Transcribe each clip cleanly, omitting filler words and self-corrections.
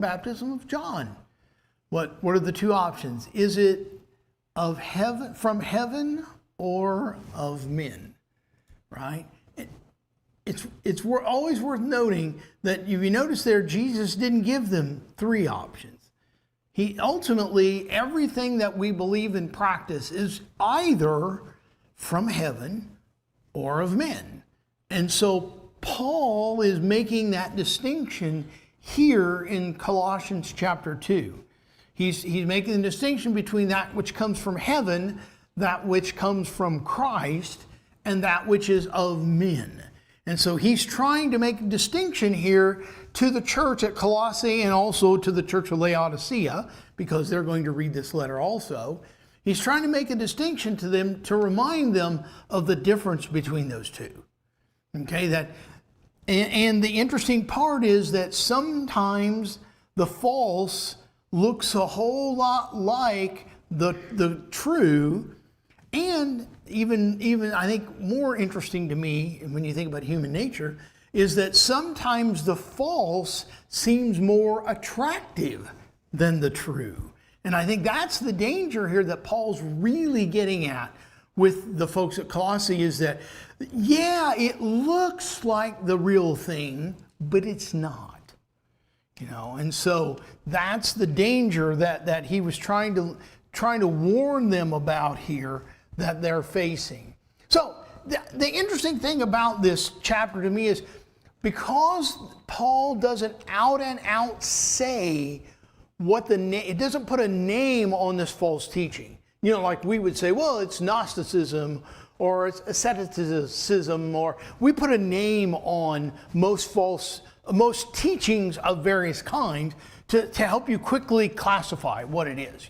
baptism of John. What are the two options? Is it of heaven, from heaven, or of men? Right? It's always worth noting that if you notice there, Jesus didn't give them three options. He ultimately, everything that we believe and practice is either from heaven or of men. And so Paul is making that distinction here in Colossians chapter 2. He's making the distinction between that which comes from heaven, that which comes from Christ, and that which is of men. And so he's trying to make a distinction here to the church at Colossae and also to the church of Laodicea, because they're going to read this letter also. He's trying to make a distinction to them to remind them of the difference between those two. Okay, and the interesting part is that sometimes the false looks a whole lot like the true, and even I think more interesting to me when you think about human nature is that sometimes the false seems more attractive than the true. And I think that's the danger here that Paul's really getting at with the folks at Colossae, is that, yeah, it looks like the real thing, but it's not. And so that's the danger that he was trying to warn them about here that they're facing. So the interesting thing about this chapter to me is because Paul doesn't out and out say it doesn't put a name on this false teaching. Like we would say, well, it's Gnosticism or it's asceticism, or we put a name on most teachings of various kinds to help you quickly classify what it is.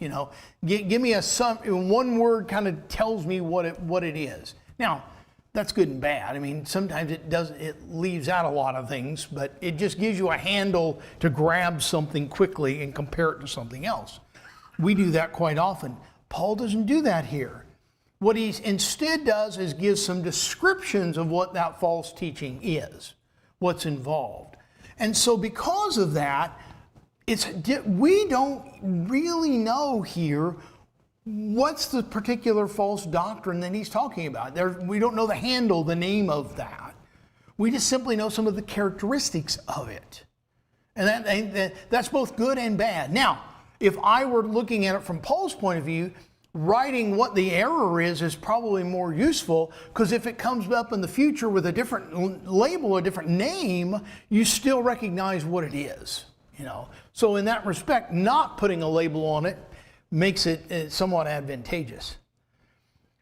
Give me one word kind of tells me what it is. Now, that's good and bad. I mean, sometimes it leaves out a lot of things, but it just gives you a handle to grab something quickly and compare it to something else. We do that quite often. Paul doesn't do that here. What he instead does is give some descriptions of what that false teaching is, what's involved. And so because of that, we don't really know here what's the particular false doctrine that he's talking about. We don't know the name of that. We just simply know some of the characteristics of it. And that's both good and bad. Now, if I were looking at it from Paul's point of view, writing what the error is probably more useful, because if it comes up in the future with a different label, a different name, you still recognize what it is. So in that respect, not putting a label on it makes it somewhat advantageous.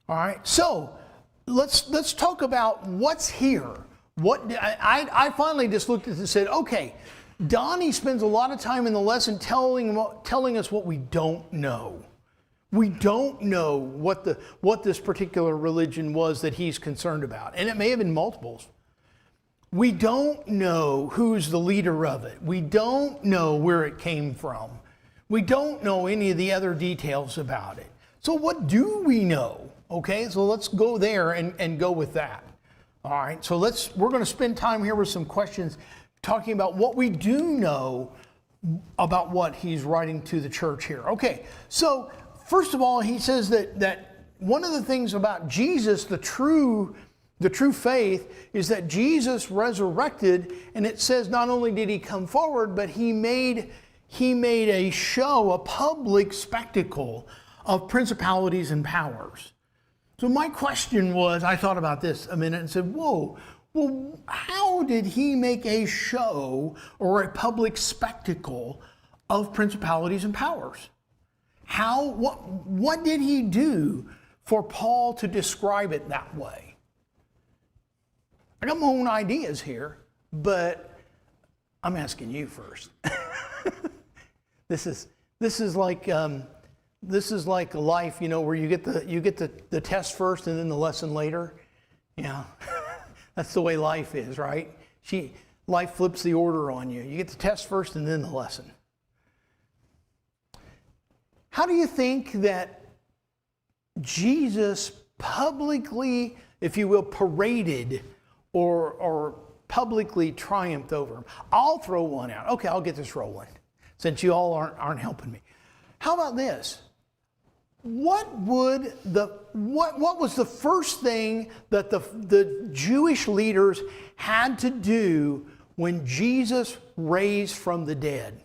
All right, so let's talk about what's here. I finally just looked at it and said, okay, Donnie spends a lot of time in the lesson telling us what we don't know. We don't know what this particular religion was that he's concerned about, and it may have been multiples. We don't know who's the leader of it. We don't know where it came from. We don't know any of the other details about it. So what do we know? Okay, so let's go there and go with that. All right, so we're going to spend time here with some questions talking about what we do know about what he's writing to the church here. Okay, so first of all, he says that one of the things about Jesus, the true faith, is that Jesus resurrected, and it says not only did he come forward, but he made a show, a public spectacle of principalities and powers. So my question was, I thought about this a minute and said, well, how did he make a show or a public spectacle of principalities and powers? What did he do for Paul to describe it that way? I got my own ideas here, but I'm asking you first. This is like life, where you get the test first and then the lesson later. Yeah, that's the way life is, right? Life flips the order on you. You get the test first and then the lesson. How do you think that Jesus publicly, if you will, paraded or publicly triumphed over him? I'll throw one out. Okay, I'll get this rolling. since you all aren't helping me. How about this? What was the first thing that the Jewish leaders had to do when Jesus raised from the dead?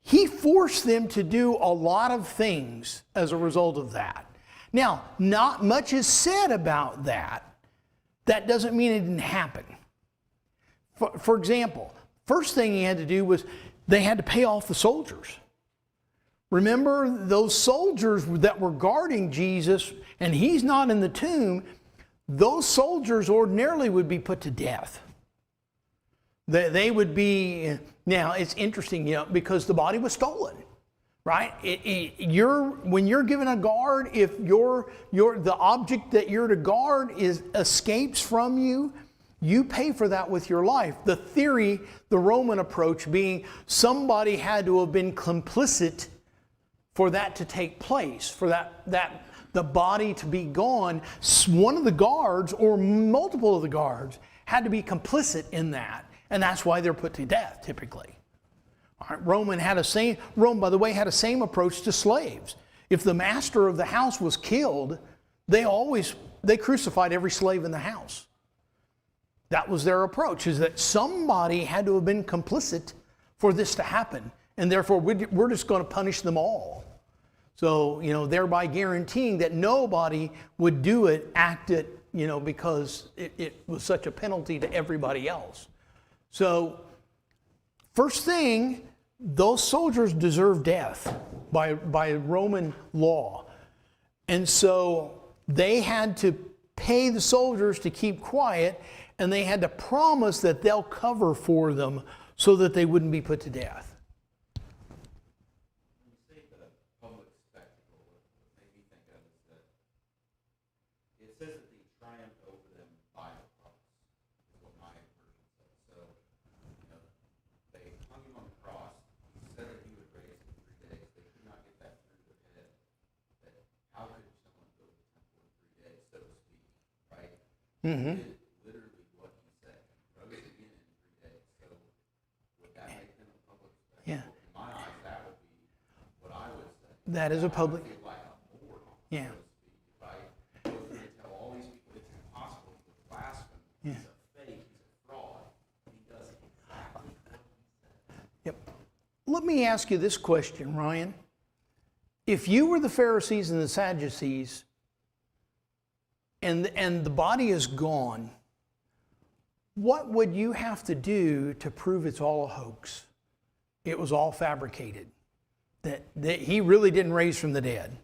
He forced them to do a lot of things as a result of that. Now, not much is said about that. That doesn't mean it didn't happen. For example, first thing he had to do was they had to pay off the soldiers. Remember those soldiers that were guarding Jesus, and he's not in the tomb, those soldiers ordinarily would be put to death. They would be, now it's interesting, because the body was stolen, right? When you're given a guard, if the object that you're to guard escapes from you, you pay for that with your life. The theory, the Roman approach being somebody had to have been complicit for that to take place, for the body to be gone. One of the guards or multiple of the guards had to be complicit in that. And that's why they're put to death typically. All right, Rome, by the way, had a same approach to slaves. If the master of the house was killed, they crucified every slave in the house. That was their approach, is that somebody had to have been complicit for this to happen. And therefore, we're just going to punish them all. So, thereby guaranteeing that nobody would act it, because it was such a penalty to everybody else. So, first thing, those soldiers deserved death by Roman law. And so they had to pay the soldiers to keep quiet, and they had to promise that they'll cover for them so that they wouldn't be put to death. When you say the public spectacle, what made me think of is that it says that he triumphed over them by the cross, is what my version says. So, they hung him on the cross. He said that he would raise in 3 days. They could not get that through their head. That how could someone build a temple in 3 days, so to speak, right? Mm-hmm. Literally what he said. Rose again in 3 days. So would that make them a public spectacle? Yeah. In my eyes, that would be what I would say. That is a public. I would feel like a moron, Yeah. so to speak. If I go through and tell all these people it's impossible, he's a blasphemy, Yeah. he's a fake, he's a fraud, he does exactly what he said. Yep. Let me ask you this question, Ryan. If you were the Pharisees and the Sadducees, and the body is gone, what would you have to do to prove it's all a hoax? It was all fabricated. That he really didn't raise from the dead.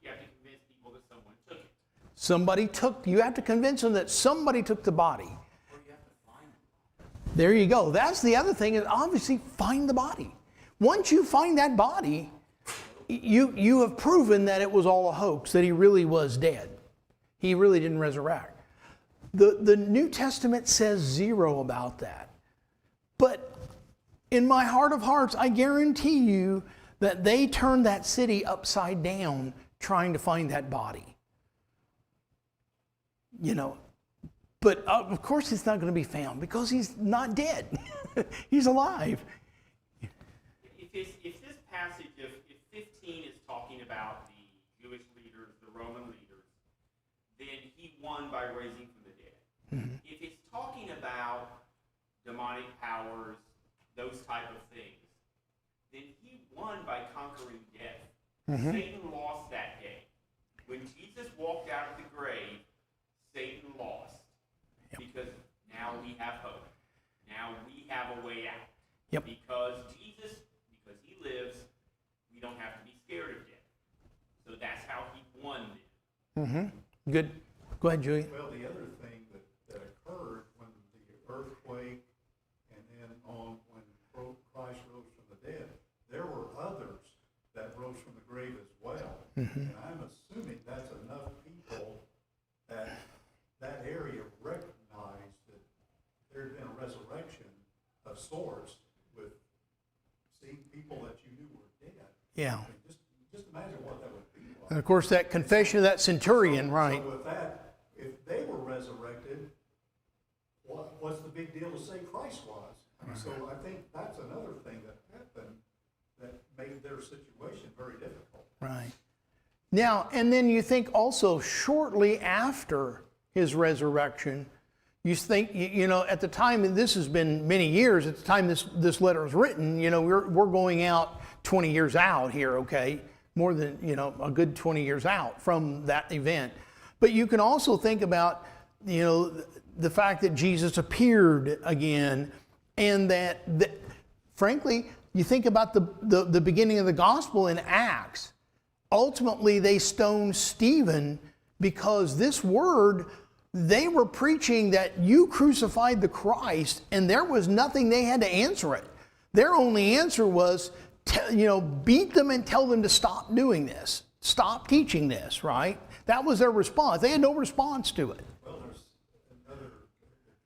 You have to convince people that someone took it. You have to convince them that somebody took the body. Or you have to find him. There you go. That's the other thing, is obviously find the body. Once you find that body, you have proven that it was all a hoax, that he really was dead. He really didn't resurrect. The New Testament says zero about that. But in my heart of hearts, I guarantee you that they turned that city upside down trying to find that body. But of course it's not going to be found because he's not dead. He's alive. If this passage, if 15 is talking about the Jewish leaders, the Roman leaders, then he won by raising from the dead. Mm-hmm. If it's talking about demonic powers, those type of things, then he won by conquering death. Mm-hmm. Satan lost that day. When Jesus walked out of the grave, Satan lost. Yep. Because now we have hope. Now we have a way out. Yep. Because he lives, we don't have to be scared of death. So that's how he won it. Mm-hmm. Good. Go ahead, Julian. Well, the other thing that occurred when the earthquake and then when Christ rose from the dead, there were others that rose from the grave as well. Mm-hmm. And I'm assuming that's enough people that area recognized that there had been a resurrection of sorts with seeing people that you knew were dead. Yeah. I mean, just imagine what that would be like. And of course, that confession of that centurion, right? So with that, if they were resurrected, what's the big deal to say Christ was? I mean, so I think that's another thing that situation very difficult. Right. Now, and then you think also shortly after his resurrection, you think, you know, at the time, and this has been many years, at the time this letter was written, you know, we're going out 20 years out here, okay? More than, you know, a good 20 years out from that event. But you can also think about, you know, the fact that Jesus appeared again, and that frankly, you think about the beginning of the gospel in Acts. Ultimately, they stoned Stephen because this word, they were preaching that you crucified the Christ, and there was nothing they had to answer it. Their only answer was, you know, beat them and tell them to stop doing this. Stop teaching this, right? That was their response. They had no response to it. Well, there's another,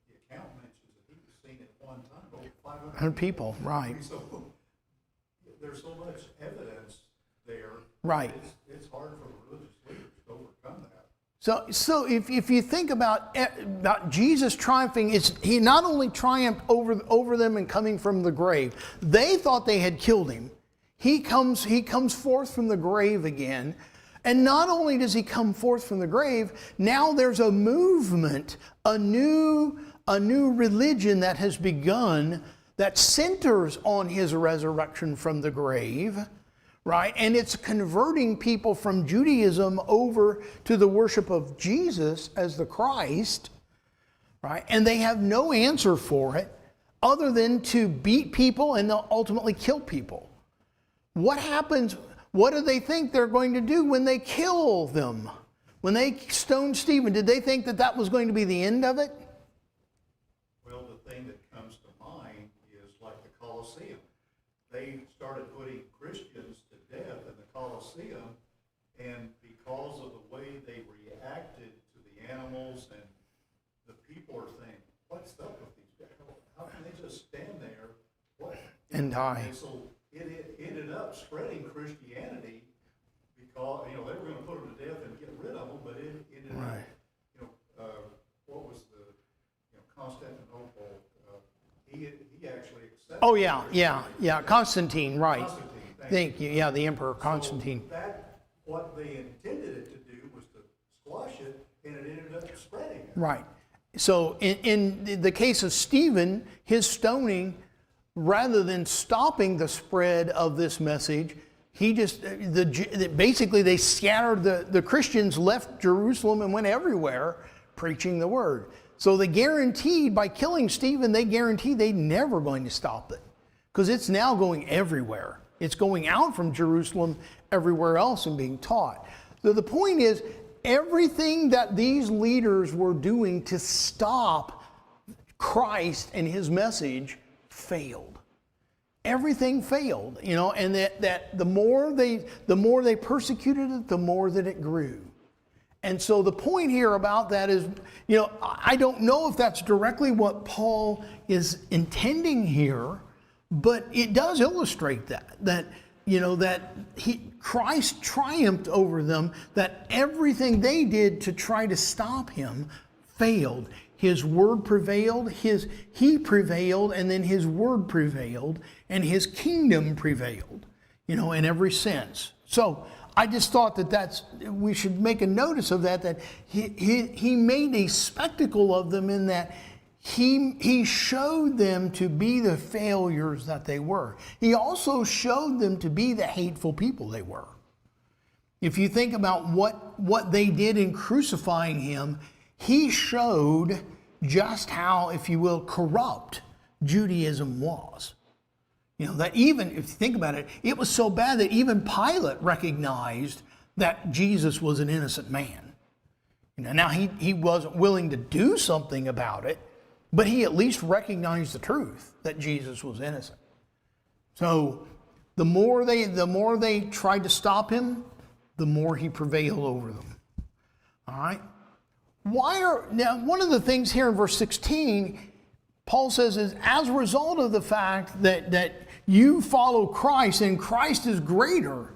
the account mentions that he was seen at one time, over 500 100 people, right. So there's so much evidence there. Right. It's hard for religious leaders to overcome that. So if you think about Jesus triumphing, he not only triumphed over them and coming from the grave. They thought they had killed him. He comes forth from the grave again. And not only does he come forth from the grave, now there's a movement, a new religion that has begun that centers on his resurrection from the grave. Right? And it's converting people from Judaism over to the worship of Jesus as the Christ. Right? And they have no answer for it other than to beat people and they'll ultimately kill people. What happens? What do they think they're going to do when they kill them? When they stoned Stephen, did they think that that was going to be the end of it? Well, the thing that comes to mind is like the Colosseum. They started putting Christians to death in the Colosseum, and because of the way they reacted to the animals, and the people are saying, what's up with these people? How can they just stand there? What? And die. And so it ended up spreading Christianity because, you know, they were going to put them to death and get rid of them, but it ended up, Right. you know, what was the, you know, Constantinople, he actually accepted. Oh yeah. Constantine, right. Constantine, Thank you. Yeah, the Emperor Constantine. So that, what they intended it to do was to squash it, and it ended up spreading. Right. So in the case of Stephen, his stoning, rather than stopping the spread of this message, he just, basically they scattered, the Christians left Jerusalem and went everywhere preaching the word. So they guaranteed, by killing Stephen, they guaranteed they're never going to stop it. Because it's now going everywhere. It's going out from Jerusalem everywhere else and being taught. So the point is, everything that these leaders were doing to stop Christ and his message failed. Everything failed, you know, and that the more they persecuted it, the more that it grew. And so the point here about that is, you know, I don't know if that's directly what Paul is intending here, but it does illustrate that you know, that Christ triumphed over them, that everything they did to try to stop him failed. His word prevailed, he prevailed, and then his word prevailed, and his kingdom prevailed, you know, in every sense. So I just thought that we should make a notice of that he made a spectacle of them in that he showed them to be the failures that they were. He also showed them to be the hateful people they were. If you think about what they did in crucifying him, he showed just how, if you will, corrupt Judaism was. You know, that even, if you think about it, it was so bad that even Pilate recognized that Jesus was an innocent man. You know, now he wasn't willing to do something about it, but he at least recognized the truth that Jesus was innocent. So the more they tried to stop him, the more he prevailed over them. All right? Now, one of the things here in verse 16, Paul says, is as a result of the fact that you follow Christ and Christ is greater,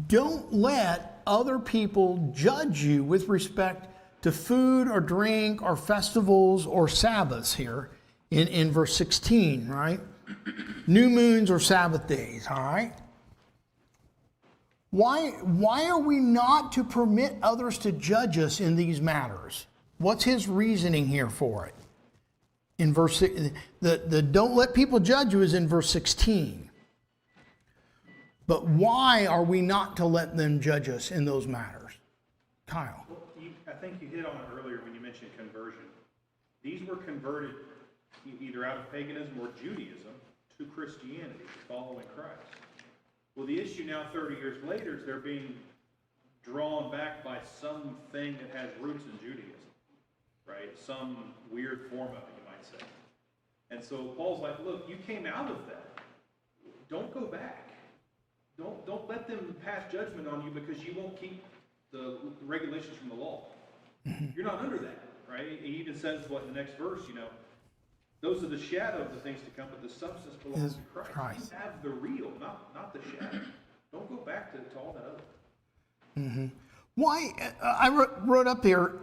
don't let other people judge you with respect to food or drink or festivals or Sabbaths here in verse 16, right? New moons or Sabbath days, all right? Why are we not to permit others to judge us in these matters? What's his reasoning here for it? In verse the don't let people judge you is in verse 16. But why are we not to let them judge us in those matters? Kyle. Well, I think you hit on it earlier when you mentioned conversion. These were converted either out of paganism or Judaism to Christianity, following Christ. Well, the issue now 30 years later is they're being drawn back by something that has roots in Judaism, right? Some weird form of it, you might say. And so Paul's like, look, you came out of that. Don't go back. Don't let them pass judgment on you because you won't keep the regulations from the law. You're not under that, right? He even says what in the next verse, those are the shadow of the things to come, but the substance belongs to Christ. You have the real, not the shadow. Don't go back to all that other. Mm-hmm. Why, I wrote up there,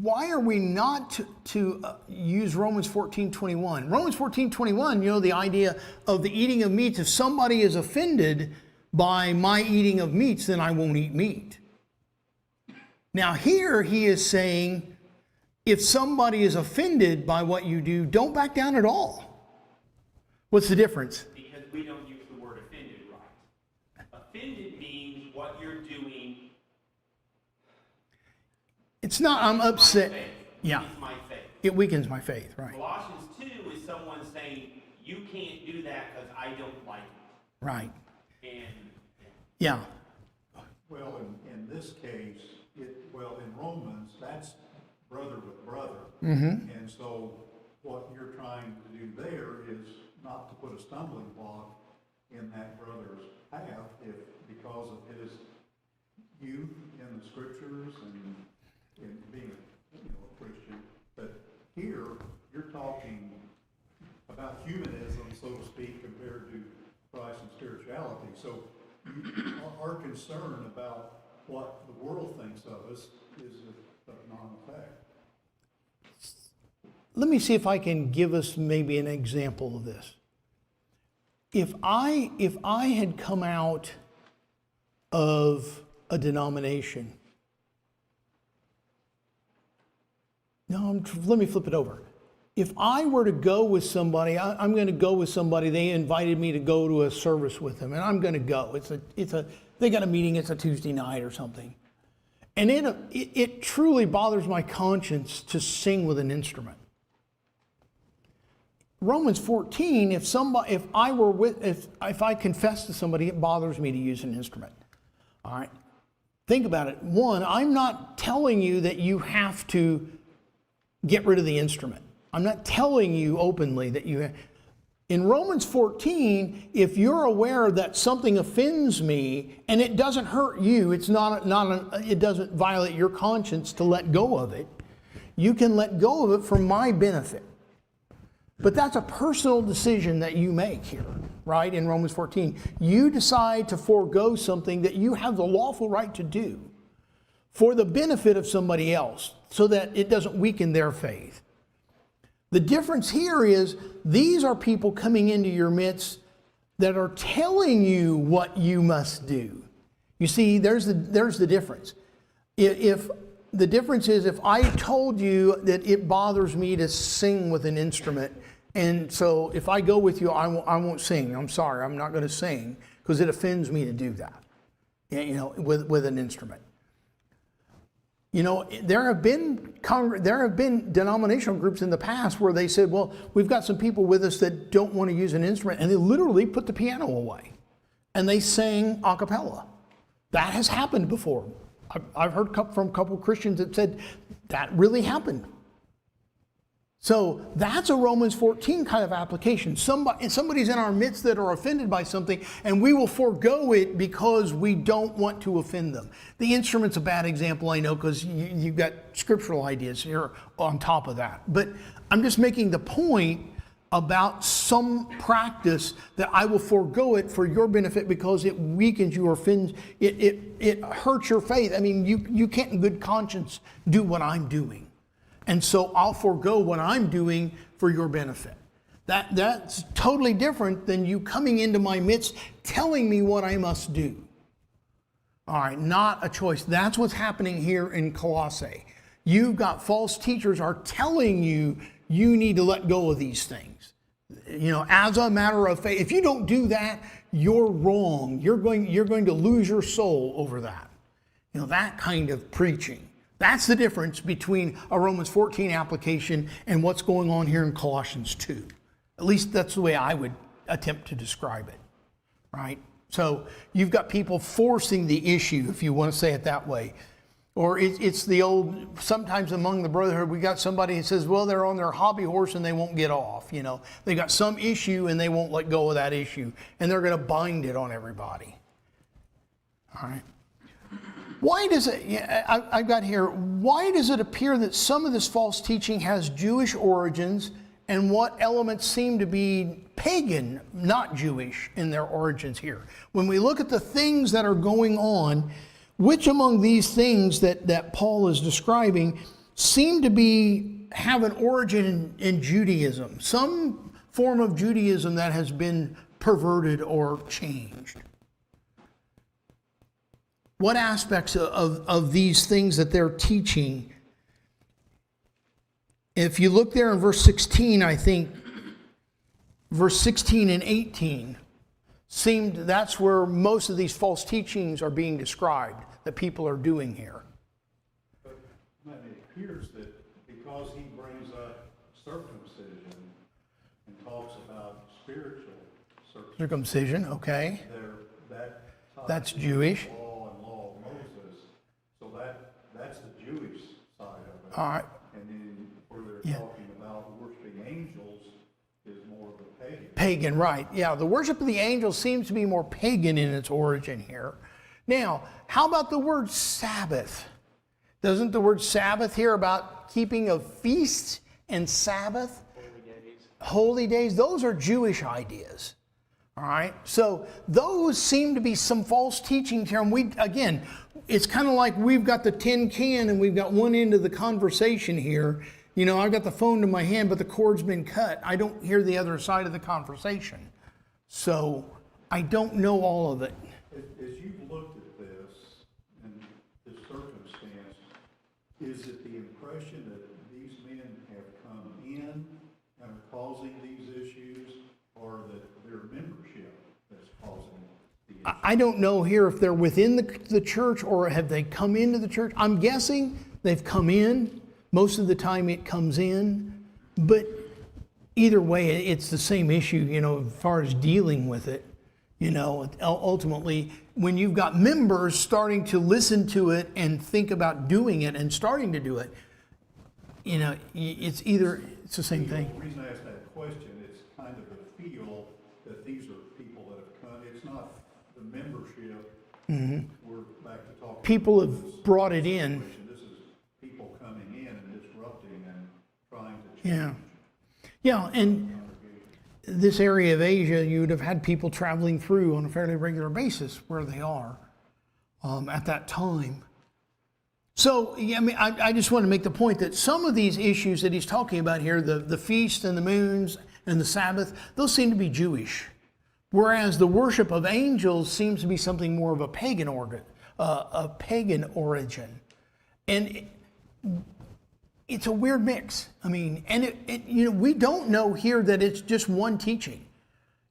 why are we not to use Romans 14:21? Romans 14:21, the idea of the eating of meats. If somebody is offended by my eating of meats, then I won't eat meat. Now here he is saying, if somebody is offended by what you do, don't back down at all. What's the difference? Because we don't use the word offended right. Offended means what you're doing. It's not, I'm upset. Yeah. It's my faith. It weakens my faith, right. Colossians 2 is someone saying, you can't do that because I don't like it. Right. And yeah. Well, in this case, in Romans, that's brother with brother. Mm-hmm. And so what you're trying to do there is not to put a stumbling block in that brother's path because of his youth in the scriptures and in being a Christian. But here, you're talking about humanism, so to speak, compared to Christ and spirituality. So our concern about what the world thinks of us is of non-effect. Let me see if I can give us maybe an example of this. If I had come out of a denomination, let me flip it over. If I were to go with somebody, I'm going to go with somebody. They invited me to go to a service with them, and I'm going to go. They got a meeting. It's a Tuesday night or something, and it truly bothers my conscience to sing with an instrument. Romans 14. If I confess to somebody, it bothers me to use an instrument. All right, think about it. One, I'm not telling you that you have to get rid of the instrument. I'm not telling you openly that you have. In Romans 14, if you're aware that something offends me and it doesn't hurt you, it doesn't violate your conscience to let go of it, you can let go of it for my benefit. But that's a personal decision that you make here, right? In Romans 14, you decide to forego something that you have the lawful right to do for the benefit of somebody else so that it doesn't weaken their faith. The difference here is these are people coming into your midst that are telling you what you must do. You see, there's the difference. If the difference is if I told you that it bothers me to sing with an instrument, and so if I go with you, I won't sing. I'm sorry, I'm not going to sing because it offends me to do that. With an instrument. There have been denominational groups in the past where they said, well, we've got some people with us that don't want to use an instrument, and they literally put the piano away and they sang a cappella. That has happened before. I've heard from a couple of Christians that said that really happened. So that's a Romans 14 kind of application. Somebody's in our midst that are offended by something, and we will forego it because we don't want to offend them. The instrument's a bad example, I know, because you've got scriptural ideas here on top of that. But I'm just making the point about some practice that I will forego it for your benefit because it weakens you or offends, it hurts your faith. I mean, you can't in good conscience do what I'm doing. And so I'll forego what I'm doing for your benefit. That's totally different than you coming into my midst telling me what I must do. All right, not a choice. That's what's happening here in Colossae. You've got false teachers are telling you you need to let go of these things. You know, as a matter of faith. If you don't do that, you're wrong. You're going to lose your soul over that. You know, that kind of preaching. That's the difference between a Romans 14 application and what's going on here in Colossians 2. At least that's the way I would attempt to describe it, right? So you've got people forcing the issue, if you want to say it that way. Or it's the old, sometimes among the brotherhood, we got somebody who says, well, they're on their hobby horse and they won't get off. You know, they got some issue and they won't let go of that issue. And they're going to bind it on everybody. All right. Why does it, I've got here, why does it appear that some of this false teaching has Jewish origins and what elements seem to be pagan, not Jewish, in their origins here? When we look at the things that are going on, which among these things that Paul is describing seem to have an origin in Judaism, some form of Judaism that has been perverted or changed? What aspects of these things that they're teaching? If you look there in verse 16, I think, verse 16 and 18, that's where most of these false teachings are being described, that people are doing here. But it appears that because he brings up circumcision and talks about spiritual Circumcision, okay. That's Jewish. Law and law of Moses, so that's the Jewish side of it. All right. And then where they're talking about worshiping angels is more of a pagan. Pagan, right. Yeah, the worship of the angels seems to be more pagan in its origin here. Now, how about the word Sabbath? Doesn't the word Sabbath here about keeping of feasts and Sabbath? Holy days. Those are Jewish ideas. All right. So those seem to be some false teachings here. And again, it's kind of like we've got the tin can and we've got one end of the conversation here. You know, I've got the phone to my hand, but the cord's been cut. I don't hear the other side of the conversation. So I don't know all of it. As you've looked at this and this circumstance, is it the impression that these men have come in and are causing these issues, or that their membership that's causing the issues? I don't know here if they're within the church or have they come into the church. I'm guessing they've come in. Most of the time it comes in. But either way, it's the same issue, you know, as far as dealing with it. You know, ultimately, when you've got members starting to listen to it and think about doing it and starting to do it, you know, it's the same thing. The reason I asked that question, it's kind of a feel that these are people that have come. It's not the membership. Mm-hmm. We're back to talking. People have brought it in. This is people coming in and disrupting and trying to change. Yeah, and this area of Asia, you would have had people traveling through on a fairly regular basis where they are at that time. So, yeah, I mean, I just want to make the point that some of these issues that he's talking about here, the feast and the moons and the Sabbath, those seem to be Jewish. Whereas the worship of angels seems to be something more of a pagan origin. And it's a weird mix. I mean, and you know, we don't know here that it's just one teaching.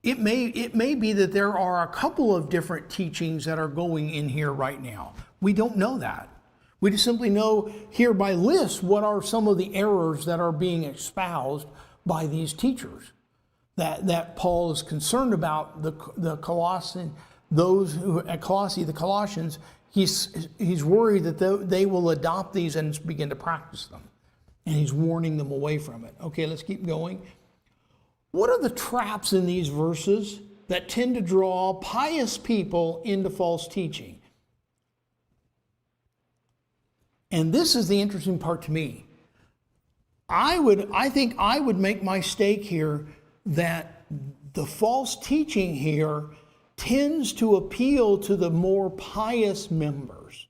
It may be that there are a couple of different teachings that are going in here right now. We don't know that. We just simply know here by lists what are some of the errors that are being espoused by these teachers. That Paul is concerned about the Colossians, those who at Colossae, the Colossians. He's worried that they will adopt these and begin to practice them. And he's warning them away from it. Okay, let's keep going. What are the traps in these verses that tend to draw pious people into false teaching? And this is the interesting part to me. I think I would make my stake here that the false teaching here tends to appeal to the more pious members.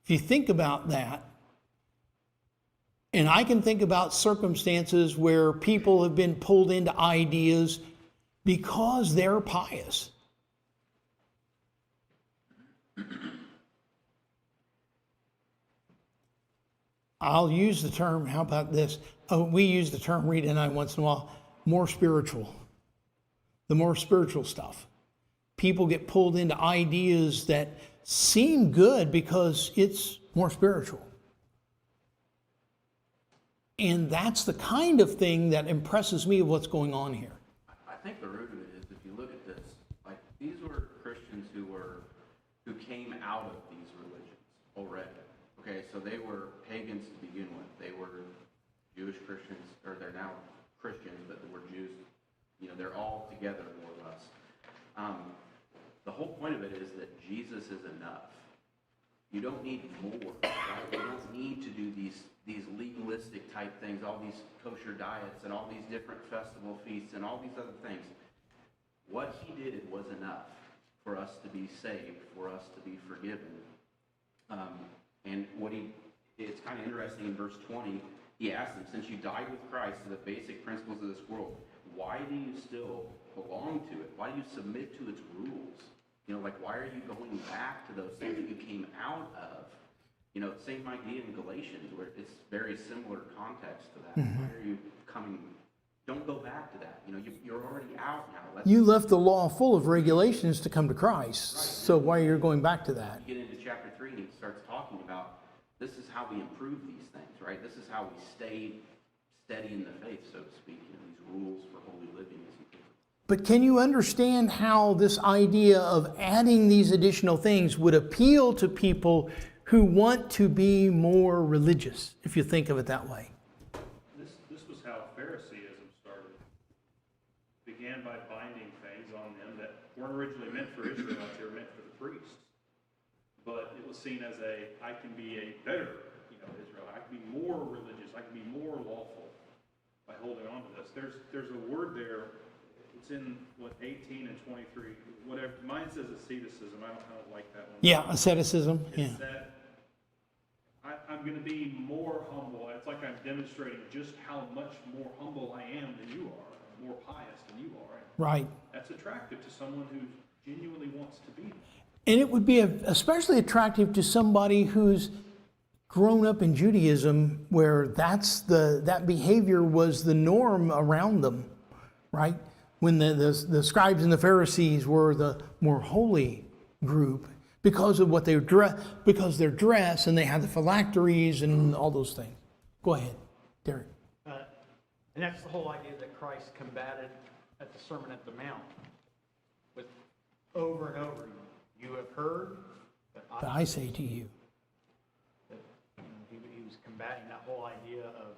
If you think about that, and I can think about circumstances where people have been pulled into ideas because they're pious. I'll use the term, how about this? Oh, we use the term, Rita and I, once in a while, more spiritual. The more spiritual stuff. People get pulled into ideas that seem good because it's more spiritual. And that's the kind of thing that impresses me of what's going on here. I think the root of it is, if you look at this, like, these were Christians who came out of these religions already. Okay, so they were pagans to begin with. They were Jewish Christians, or they're now Christians, but they were Jews. You know, they're all together, more or less. The whole point of it is that Jesus is enough. You don't need more, right? You don't need to do these legalistic type things, all these kosher diets and all these different festival feasts and all these other things. What he did was enough for us to be saved, for us to be forgiven. And it's kind of interesting in verse 20, he asked them, since you died with Christ to the basic principles of this world, why do you still belong to it? Why do you submit to its rules? You know, like, why are you going back to those things that you came out of? You know, same idea in Galatians, where it's very similar context to that. Why are you coming? Don't go back to that. You know, you're already out now. You left the law full of regulations to come to Christ. Right. So why are you going back to that? You get into chapter 3 and he starts talking about this is how we improve these things, right? This is how we stay steady in the faith, so to speak. You know, these rules for holy living. But can you understand how this idea of adding these additional things would appeal to people who want to be more religious, if you think of it that way? This was how Phariseeism started. It began by binding things on them that weren't originally meant for Israelites, they were meant for the priests. But it was seen as I can be a better, Israel. I can be more religious. I can be more lawful by holding on to this. There's a word there. It's in 18 and 23, whatever. Mine says asceticism. I don't like that one. Yeah, asceticism. It's that I'm going to be more humble. It's like I'm demonstrating just how much more humble I am than you are, more pious than you are. Right. That's attractive to someone who genuinely wants to be. And it would be especially attractive to somebody who's grown up in Judaism, where that behavior was the norm around them, right? When the scribes and the Pharisees were the more holy group because of what they because their dress, and they had the phylacteries and all those things. Go ahead, Derek. And that's the whole idea that Christ combated at the Sermon at the Mount, with over and over, you have heard, but I say to you. That, he was combating that whole idea of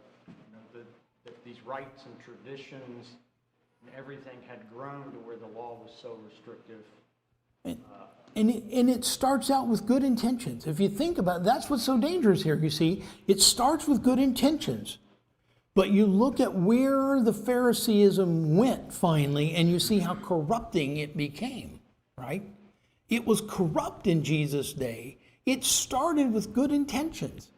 that these rites and traditions and everything had grown to where the law was so restrictive. And it starts out with good intentions. If you think about it, that's what's so dangerous here, you see. It starts with good intentions. But you look at where the Phariseeism went finally, and you see how corrupting it became, right? It was corrupt in Jesus' day. It started with good intentions.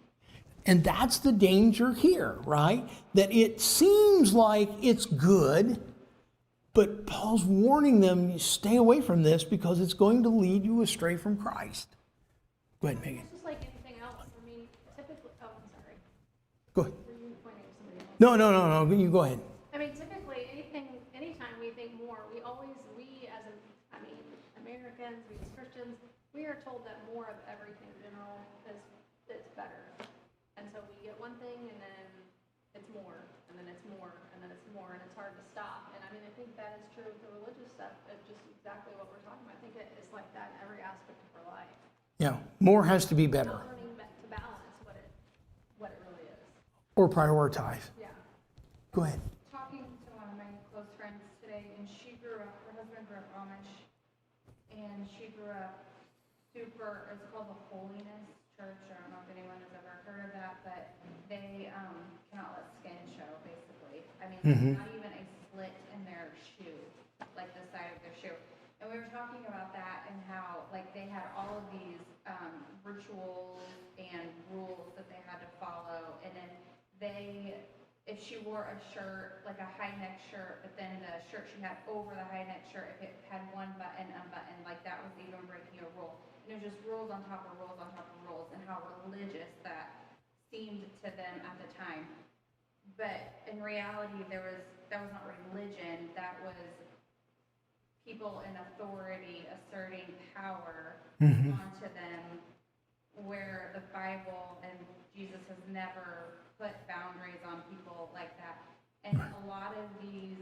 And that's the danger here, right? That it seems like it's good, but Paul's warning them, stay away from this because it's going to lead you astray from Christ. Go ahead, Megan. It's just like anything else. I mean, typically, I'm sorry. Go ahead. Were you pointing at somebody else? No, you go ahead. I mean, typically, anytime we think more, we as Americans, we as Christians, we are told that more of everything in general is better. And so we get one thing and then it's more, and then it's more, and then it's more, and it's hard to stop. And I mean, I think that is true with the religious stuff. It's just exactly what we're talking about. I think it's like that in every aspect of our life. Yeah, more has to be better. Not learning to balance what it really is. Or prioritize. Yeah. Go ahead. Talking to one of my close friends today, and her husband grew up Amish, and she grew up it's called the Holiness Church. I don't know if anyone has ever heard of that, but they cannot let skin show, basically. I mean, not even a slit in their shoe, like the side of their shoe. And we were talking about that and how, like, they had all of these rituals and rules that they had to follow, and then if she wore a shirt, like a high neck shirt, but then the the shirt she had over the high neck shirt, if it had one button unbuttoned, like that was even breaking a rule. And it was just rules on top of rules on top of rules, and how religious that seemed to them at the time. But in reality, that was not religion, that was people in authority asserting power onto them, where the Bible and Jesus has never put boundaries on people like that. And a lot of these,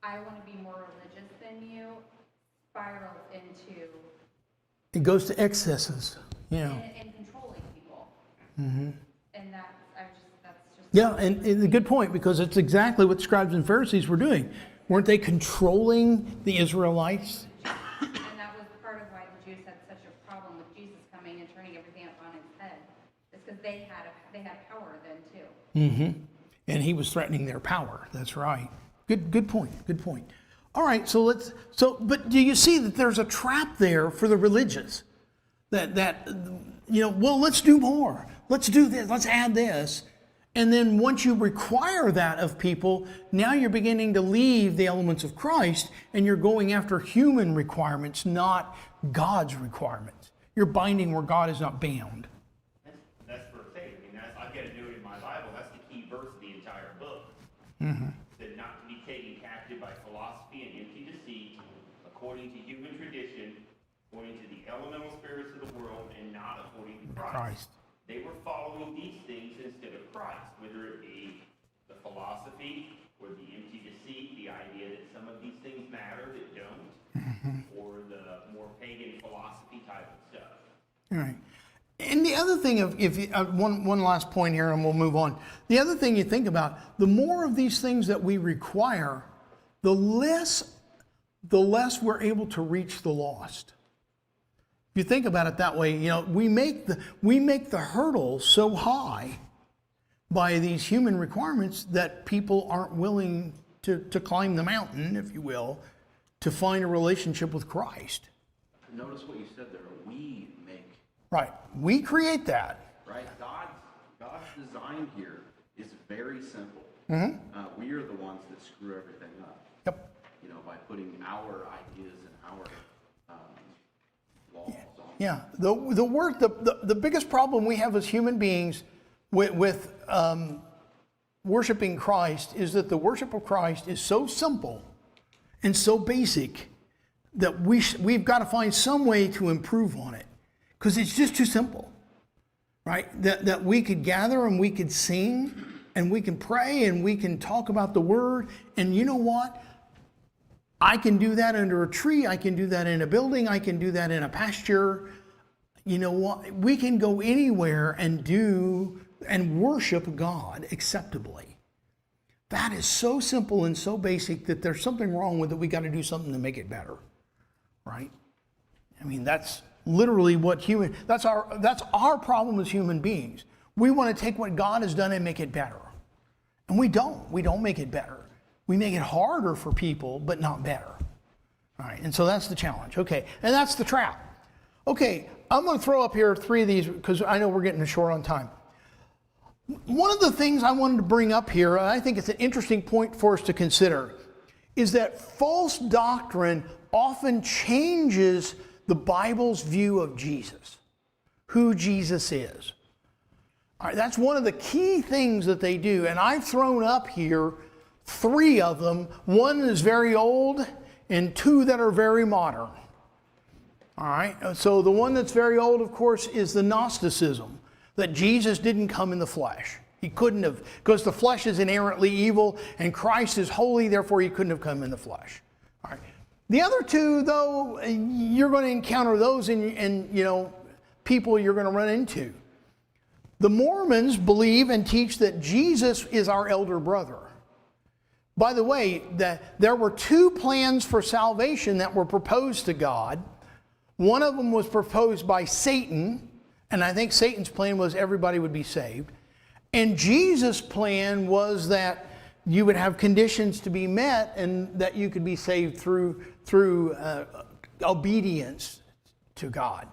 I want to be more religious than you, spirals into... It goes to excesses, you know. And controlling people. And that's just... Yeah, and a good point, because it's exactly what scribes and Pharisees were doing. Weren't they controlling the Israelites? And that was part of why the Jews had such a problem with Jesus coming and turning everything up on his head. It's because they had power then too. And he was threatening their power. That's right. Good point. Good point. All right, but do you see that there's a trap there for the religious? That well, let's do more. Let's do this. Let's add this. And then once you require that of people, now you're beginning to leave the elements of Christ, and you're going after human requirements, not God's requirements. You're binding where God is not bound. That's verse 8. I mean, I've got to do it in my Bible. That's the key verse of the entire book. That not to be taken captive by philosophy and empty deceit, according to human tradition, according to the elemental spirits of the world, and not according to Christ. They were following these things instead of Christ, whether it be the philosophy or the empty deceit, the idea that some of these things matter that don't, or the more pagan philosophy type of stuff. All right. And the other thing, one last point here, and we'll move on. The other thing you think about, the more of these things that we require, the less we're able to reach the lost. If you think about it that way, we make the hurdle so high by these human requirements that people aren't willing to climb the mountain, if you will, to find a relationship with Christ. Notice what you said there. We make. Right. We create that. Right. God's design here is very simple. We are the ones that screw everything up. Yep. By putting our ideas and our laws on. Yeah. The biggest problem we have as human beings with worshiping Christ is that the worship of Christ is so simple and so basic that we've got to find some way to improve on it, because it's just too simple, right? That we could gather and we could sing and we can pray and we can talk about the word, and you know what? I can do that under a tree. I can do that in a building. I can do that in a pasture. You know what? We can go anywhere and do and worship God acceptably. That is so simple and so basic that there's something wrong with it. We got to do something to make it better, right? I mean, that's literally that's our problem as human beings. We want to take what God has done and make it better. And we don't make it better. We make it harder for people, but not better. All right, and so that's the challenge. Okay, and that's the trap. Okay, I'm going to throw up here 3 of these because I know we're getting short on time. One of the things I wanted to bring up here, and I think it's an interesting point for us to consider, is that false doctrine often changes the Bible's view of Jesus, who Jesus is. All right, that's one of the key things that they do, and I've thrown up here 3 of them. 1 is very old and 2 that are very modern. All right, so the one that's very old, of course, is the Gnosticism, that Jesus didn't come in the flesh. He couldn't have, because the flesh is inherently evil and Christ is holy, therefore he couldn't have come in the flesh. All right. The other 2, though, you're going to encounter those in people you're going to run into. The Mormons believe and teach that Jesus is our elder brother. By the way, there were 2 plans for salvation that were proposed to God. One of them was proposed by Satan, and I think Satan's plan was everybody would be saved. And Jesus' plan was that you would have conditions to be met and that you could be saved through obedience to God.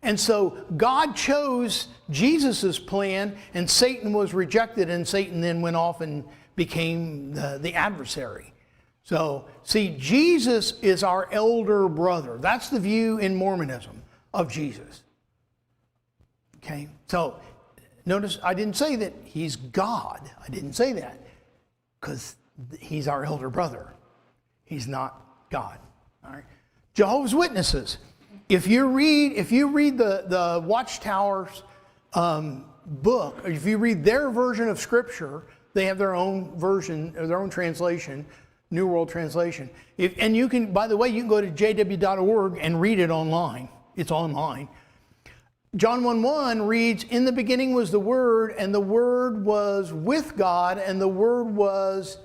And so God chose Jesus' plan, and Satan was rejected, and Satan then went off and became the adversary. So, see, Jesus is our elder brother. That's the view in Mormonism of Jesus. Okay, so notice I didn't say that he's God. I didn't say that because he's our elder brother. He's not God. All right. Jehovah's Witnesses. If you read the Watchtower's book, or if you read their version of Scripture, they have their own version, or their own translation, New World Translation. And you can, by the way, you can go to jw.org and read it online. It's online. John 1:1 reads, "In the beginning was the Word, and the Word was with God, and the Word was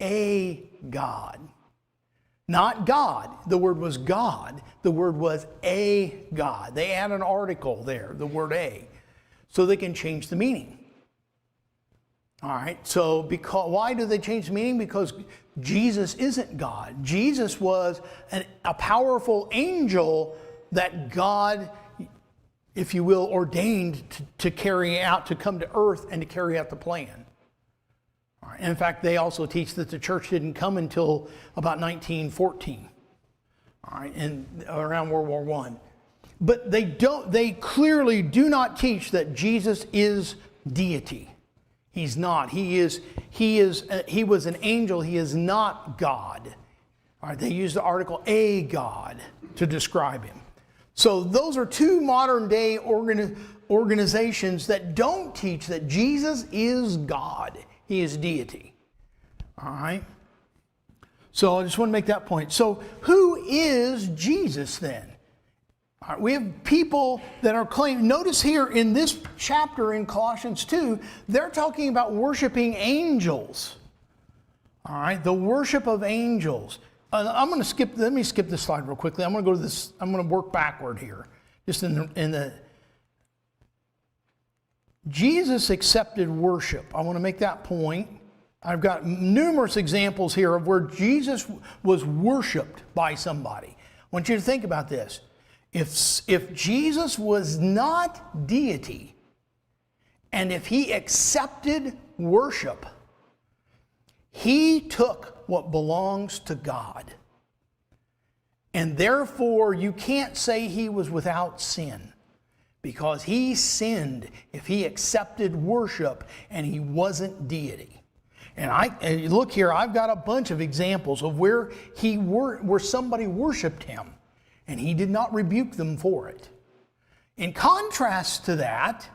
a God." Not God. The Word was God. The Word was a God. They add an article there, the word a, so they can change the meaning. All right, so why do they change the meaning? Because Jesus isn't God. Jesus was a powerful angel that God, if you will, ordained to carry out, to come to earth and to carry out the plan. All right. And in fact, they also teach that the church didn't come until about 1914, all right, and around World War I. But they clearly do not teach that Jesus is deity. He's not. He was an angel. He is not God. All right, they use the article a God to describe him. So those are two modern day organizations that don't teach that Jesus is God. He is deity. All right. So I just want to make that point. So who is Jesus then? All right, we have people that are claiming, notice here in this chapter in Colossians 2, they're talking about worshiping angels. All right, the worship of angels. Let me skip this slide real quickly. I'm going to go to this, I'm going to work backward here. Just in the Jesus accepted worship. I want to make that point. I've got numerous examples here of where Jesus was worshiped by somebody. I want you to think about this. If Jesus was not deity, and if he accepted worship, he took what belongs to God. And therefore, you can't say he was without sin, because he sinned if he accepted worship and he wasn't deity. And look here, I've got a bunch of examples of where somebody worshiped him and he did not rebuke them for it. In contrast to that,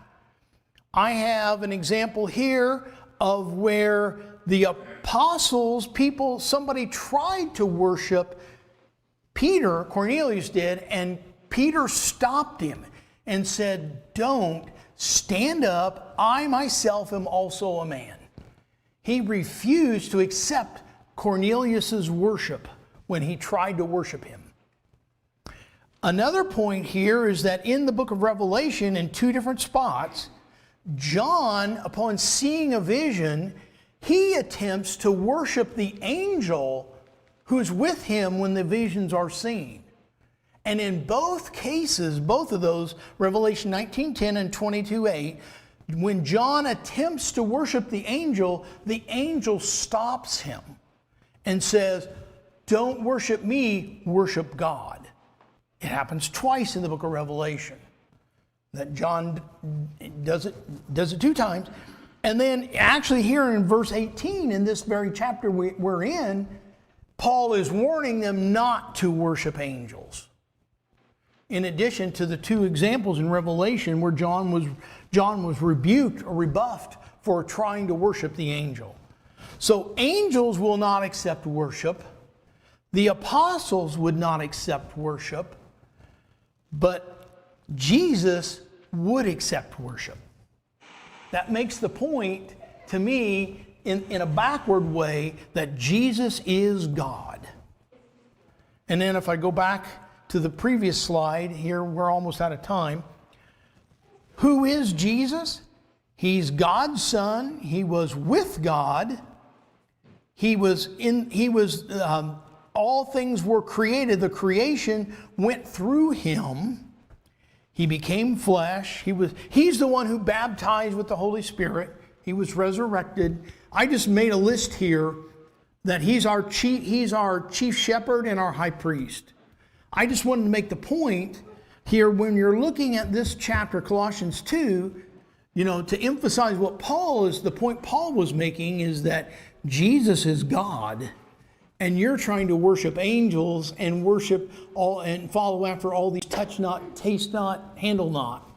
I have an example here of where the apostles, somebody tried to worship Peter, Cornelius did, and Peter stopped him and said, "Don't, stand up, I myself am also a man." He refused to accept Cornelius's worship when he tried to worship him. Another point here is that in the book of Revelation, in two different spots, John, upon seeing a vision, he attempts to worship the angel who's with him when the visions are seen. And in both cases, both of those, Revelation 19:10 and 22:8, when John attempts to worship the angel stops him and says, "Don't worship me, worship God." It happens twice in the book of Revelation. That John does it two times. And then actually here in verse 18, in this very chapter we're in, Paul is warning them not to worship angels. In addition to the two examples in Revelation where John was rebuked or rebuffed for trying to worship the angel. So angels will not accept worship. The apostles would not accept worship. But Jesus would accept worship. That makes the point to me in a backward way that Jesus is God. And then if I go back to the previous slide, here we're almost out of time. Who is Jesus? He's God's Son. He was with God. All things were created. The creation went through him. He became flesh. He's the one who baptized with the Holy Spirit. He was resurrected. I just made a list here that he's our chief shepherd and our high priest. I just wanted to make the point here when you're looking at this chapter, Colossians 2, to emphasize the point Paul was making is that Jesus is God, and you're trying to worship angels and worship all and follow after all these touch not, taste not, handle not.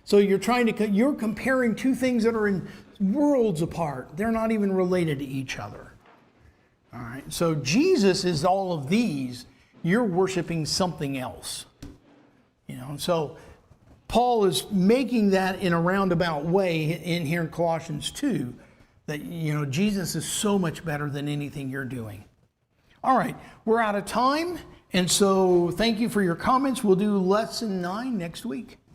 So you're comparing two things that are in worlds apart. They're not even related to each other. All right. So Jesus is all of these. You're worshiping something else. So Paul is making that in a roundabout way in here in Colossians 2, that, Jesus is so much better than anything you're doing. All right, we're out of time. And so thank you for your comments. We'll do lesson 9 next week.